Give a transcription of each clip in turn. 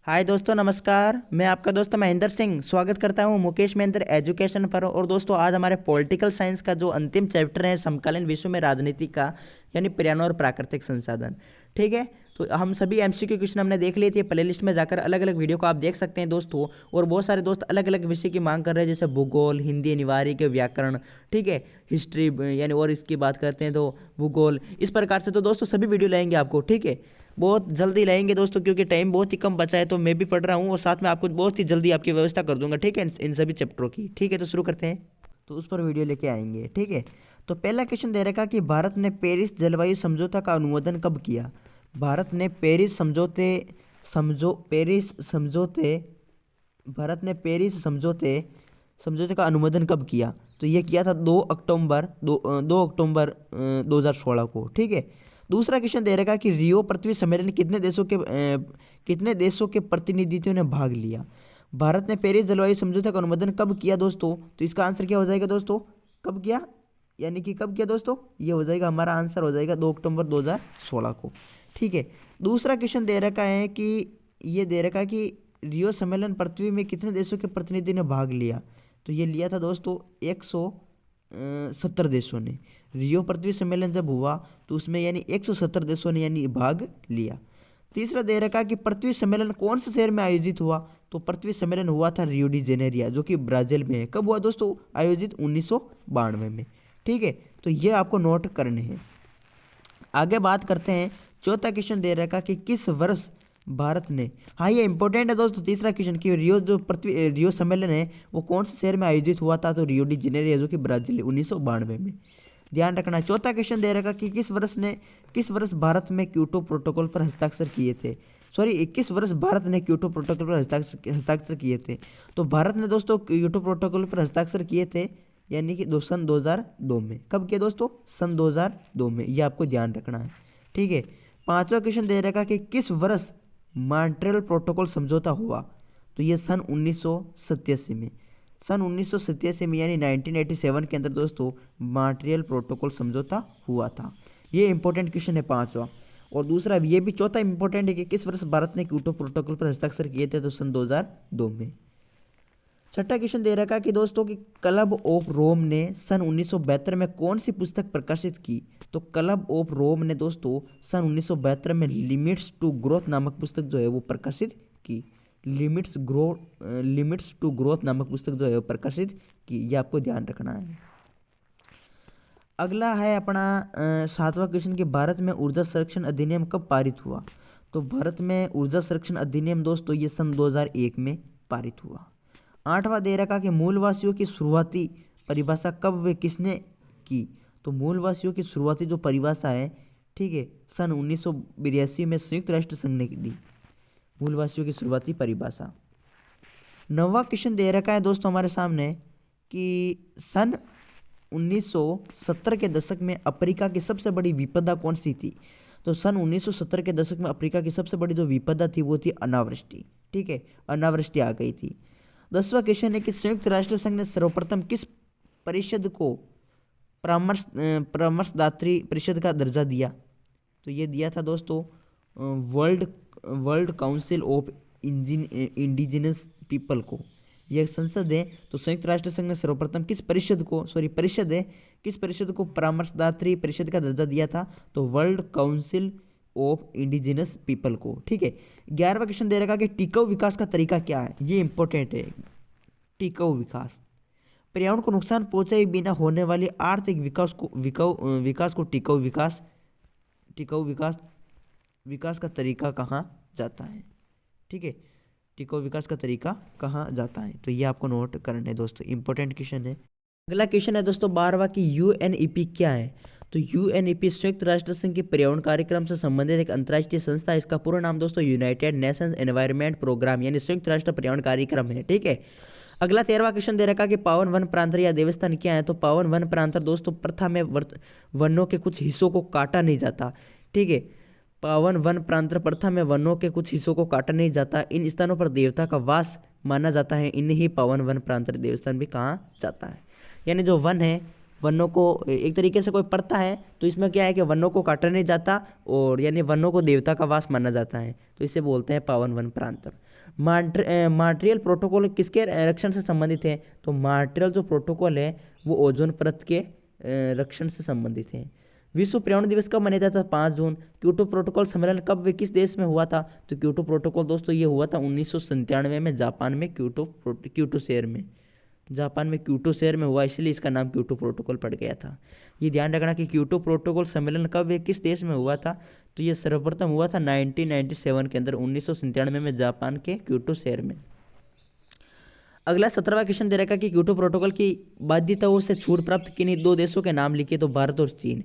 हाय दोस्तों, नमस्कार। मैं आपका दोस्त महेंद्र सिंह स्वागत करता हूं मुकेश महेंद्र एजुकेशन पर। और दोस्तों, आज हमारे पॉलिटिकल साइंस का जो अंतिम चैप्टर है समकालीन विश्व में राजनीति का, यानी पर्यावरण और प्राकृतिक संसाधन। ठीक है, तो हम सभी एमसीक्यू क्वेश्चन हमने देख लिए थे। प्लेलिस्ट में जाकर अलग अलग वीडियो को आप देख सकते हैं दोस्तों। और बहुत सारे दोस्त अलग अलग विषय की मांग कर रहे हैं, जैसे भूगोल, हिंदी अनिवार्य के व्याकरण, ठीक है, हिस्ट्री, यानी और इसकी बात करते हैं तो भूगोल। इस प्रकार से तो दोस्तों सभी वीडियो लाएंगे आपको, ठीक है, बहुत जल्दी लाएंगे दोस्तों, क्योंकि टाइम बहुत ही कम बचा है। तो मैं भी पढ़ रहा हूँ और साथ में आपको बहुत ही जल्दी आपकी व्यवस्था कर दूंगा, ठीक है, इन सभी चैप्टरों की। ठीक है, तो शुरू करते हैं। तो उस पर वीडियो लेके आएंगे, ठीक है। तो पहला क्वेश्चन दे रखा कि भारत ने पेरिस जलवायु समझौता का अनुमोदन कब किया। भारत ने पेरिस समझौते भारत ने पेरिस समझौते का अनुमोदन कब किया। तो ये किया था 2 अक्टूबर 2016 को, ठीक है। दूसरा क्वेश्चन दे रखा कि रियो पृथ्वी सम्मेलन कितने देशों के प्रतिनिधित्व ने भाग लिया। भारत ने पेरिस जलवायु समझौते का अनुमोदन कब किया दोस्तों। तो इसका आंसर क्या हो जाएगा दोस्तों, कब किया, यानी कि कब किया दोस्तों, ये हो जाएगा हमारा आंसर हो जाएगा 2 अक्टूबर 2016 को, ठीक है। दूसरा क्वेश्चन दे रखा है कि ये दे रखा है कि रियो सम्मेलन पृथ्वी में कितने देशों के प्रतिनिधि ने भाग लिया। तो ये लिया था दोस्तों 170 देशों ने। रियो पृथ्वी सम्मेलन जब हुआ तो उसमें यानी 170 देशों ने यानी भाग लिया। तीसरा दे रखा कि पृथ्वी सम्मेलन कौन से शहर में आयोजित हुआ। तो पृथ्वी सम्मेलन हुआ था रियो डी जेनेरिया, जो कि ब्राजील में है। कब हुआ दोस्तों, आयोजित 1992 में, ठीक है। तो ये आपको नोट करने हैं। आगे बात करते हैं। चौथा क्वेश्चन दे रखा कि किस वर्ष भारत ने, हाँ ये इंपॉर्टेंट है दोस्तों, तीसरा क्वेश्चन कि रियो सम्मेलन है वो कौन से शहर में आयोजित हुआ था। तो रियो डी जेनेरियो, जो कि ब्राजील, 1992 में, ध्यान रखना। चौथा क्वेश्चन दे रखा कि किस वर्ष भारत में क्योटो प्रोटोकॉल पर हस्ताक्षर किए थे। सॉरी, किस वर्ष भारत ने क्योटो प्रोटोकॉल पर हस्ताक्षर किए थे। तो भारत ने दोस्तों क्योटो प्रोटोकॉल पर हस्ताक्षर किए थे यानी कि सन 2002 में। कब किया दोस्तों, सन 2002 में, ये आपको ध्यान रखना है, ठीक है। पांचवा क्वेश्चन दे रखा कि किस वर्ष मॉन्ट्रियल प्रोटोकॉल समझौता हुआ। तो ये सन 1987 में, सन 1987 में यानी 1987 के अंदर दोस्तों मॉन्ट्रियल प्रोटोकॉल समझौता हुआ था। ये इंपॉर्टेंट क्वेश्चन है पांचवा। और दूसरा ये भी चौथा इंपॉर्टेंट है कि किस वर्ष भारत ने क्योटो प्रोटोकॉल पर हस्ताक्षर किए थे। तो सन 2002 में। छठा क्वेश्चन दे रखा कि दोस्तों कि क्लब ऑफ रोम ने सन 1972 में कौन सी पुस्तक प्रकाशित की। तो क्लब ऑफ रोम ने दोस्तों सन 1972 में लिमिट्स टू ग्रोथ नामक पुस्तक जो है वो प्रकाशित की। लिमिट्स टू ग्रोथ नामक पुस्तक जो है वो प्रकाशित की, ये आपको ध्यान रखना है। अगला है अपना सातवां क्वेश्चन कि भारत में ऊर्जा संरक्षण अधिनियम कब पारित हुआ। तो भारत में ऊर्जा संरक्षण अधिनियम दोस्तों ये सन 2001 में पारित हुआ। आठवां दे रखा कि मूलवासियों की शुरुआती परिभाषा कब व किसने की। तो मूलवासियों की शुरुआती जो परिभाषा है, ठीक है, सन 1982 में संयुक्त राष्ट्र संघ ने दी मूलवासियों की शुरुआती परिभाषा। नौवां क्वेश्चन दे रखा है दोस्तों हमारे सामने कि सन 1970 के दशक में अफ्रीका की सबसे बड़ी विपदा कौन सी थी। तो सन 1970 के दशक में अफ्रीका की सबसे बड़ी जो विपदा थी वो थी अनावृष्टि, ठीक है, अनावृष्टि आ गई थी। 10वां क्वेश्चन है कि संयुक्त राष्ट्र संघ ने सर्वप्रथम किस परिषद को परामर्शदात्री परिषद का दर्जा दिया। तो ये दिया था दोस्तों world council of indigenous people को। यह संसद है। तो संयुक्त राष्ट्र संघ ने सर्वप्रथम किस परिषद को परामर्शदात्री परिषद का दर्जा दिया था। तो world council of indigenous people को, ठीक है। 11वां क्वेश्चन दे रखा कि टिकाऊ विकास का तरीका क्या है। ये इंपॉर्टेंट है। टिकाऊ विकास, पर्यावरण को नुकसान पहुंचाए बिना होने वाले आर्थिक विकास को टिकाऊ विकास का तरीका कहा जाता है, ठीक है। टिकाऊ विकास का तरीका कहा जाता है। तो ये आपको नोट करना है दोस्तों, इंपॉर्टेंट क्वेश्चन है। अगला क्वेश्चन है दोस्तों 12वां कि यूएनईपी क्या है। तो यूएनईपी संयुक्त राष्ट्र संघ के पर्यावरण कार्यक्रम से संबंधित एक अंतर्राष्ट्रीय संस्था है। इसका पूरा नाम दोस्तों यूनाइटेड नेशंस एनवायरनमेंट प्रोग्राम यानी संयुक्त राष्ट्र पर्यावरण कार्यक्रम है, ठीक है। अगला 13वां क्वेश्चन दे रखा कि पावन वन प्रांतर या देवस्थान क्या है। तो पावन वन प्रांतर दोस्तों प्रथा में वनों के कुछ हिस्सों को काटा नहीं जाता, ठीक है। पावन वन प्रांतर प्रथा में वनों के कुछ हिस्सों को काटा नहीं जाता। इन स्थानों पर देवता का वास माना जाता है। इन्हें ही पावन वन प्रांतर देवस्थान भी कहा जाता है। यानी जो वन है वनों को एक तरीके से कोई पढ़ता है तो इसमें क्या है कि वनों को काटा नहीं जाता और यानी वनों को देवता का वास माना जाता है, तो इसे बोलते हैं पावन वन प्रांत। मॉन्ट्रियल प्रोटोकॉल किसके रक्षण से संबंधित है? तो मॉन्ट्रियल जो प्रोटोकॉल है वो ओजोन परत के रक्षण से संबंधित है। विश्व पर्यावरण दिवस कब मनाया जाता था? 5 जून। क्योटो प्रोटोकॉल सम्मेलन कब व किस देश में हुआ था? तो क्योटो प्रोटोकॉल दोस्तों ये हुआ था 1997 में जापान में क्योटो शहर में, जापान में क्योटो शहर में हुआ, इसलिए इसका नाम क्योटो प्रोटोकॉल पड़ गया था। ये ध्यान रखना कि क्योटो प्रोटोकॉल सम्मेलन कब व किस देश में हुआ था? तो ये सर्वप्रथम हुआ था 1997 के अंदर, 1997 में जापान के क्योटो शहर में। अगला 17वां क्वेश्चन दे रखा कि क्योटो प्रोटोकॉल की बाध्यताओं से छूट प्राप्त किन्हीं 2 देशों के नाम लिखिए, तो भारत और चीन।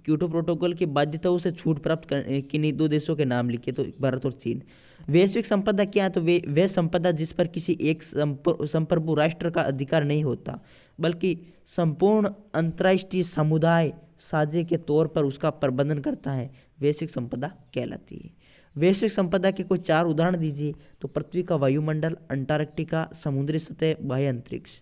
क्योटो प्रोटोकॉल की बाध्यताओं से छूट प्राप्त किन्हीं 2 देशों के नाम लिखिए, तो भारत और चीन। वैश्विक संपदा क्या है? तो वह संपदा जिस पर किसी एक संप्रभु राष्ट्र का अधिकार नहीं होता, बल्कि संपूर्ण अंतर्राष्ट्रीय समुदाय साझे के तौर पर उसका प्रबंधन करता है, वैश्विक संपदा कहलाती है। वैश्विक संपदा के कोई 4 उदाहरण दीजिए, तो पृथ्वी का वायुमंडल, अंटार्कटिका, समुद्री सतह, बाह्य अंतरिक्ष।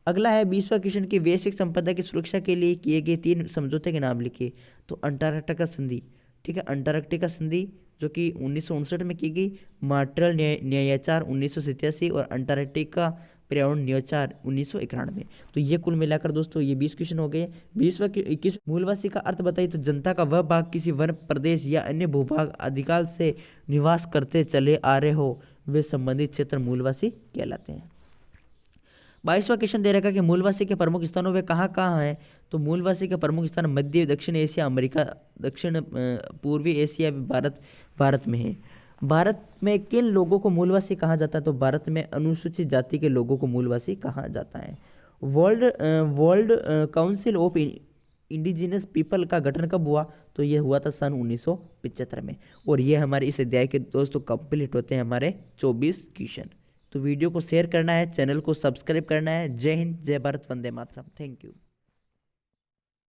अगला है 20वां क्वेश्चन की वैश्विक संपदा की सुरक्षा के लिए किए गए 3 समझौते के नाम लिखिए, तो अंटार्कटिका संधि, ठीक है, अंटार्कटिका संधि जो कि 1959 में की गई, मॉन्ट्रियल न्यायाचार 1987 और अंटार्कटिका पर्यावरण न्यायाचार 1991। तो ये कुल मिलाकर दोस्तों ये 20 क्वेश्चन हो गए। 20वां 21 मूलवासी का अर्थ बताइए, तो जनता का वह भाग किसी वन प्रदेश या अन्य भूभाग अधिकाल से निवास करते चले आ रहे हो, वे संबंधित क्षेत्र मूलवासी कहलाते हैं। 22वां क्वेश्चन दे रखा कि मूलवासी के प्रमुख स्थानों वे कहाँ कहाँ हैं? तो मूलवासी के प्रमुख स्थान मध्य दक्षिण एशिया, अमेरिका, दक्षिण पूर्वी एशिया, भारत में है। भारत में किन लोगों को मूलवासी कहा जाता है? तो भारत में अनुसूचित जाति के लोगों को मूलवासी कहा जाता है। World council of indigenous people का गठन कब हुआ? तो ये हुआ था सन 1975 में। और ये हमारे इस अध्याय के दोस्तों कंप्लीट होते हैं हमारे 24 क्वेश्चन। तो वीडियो को शेयर करना है, चैनल को सब्सक्राइब करना है। जय हिंद, जय भारत, वंदे मातरम। Thank you.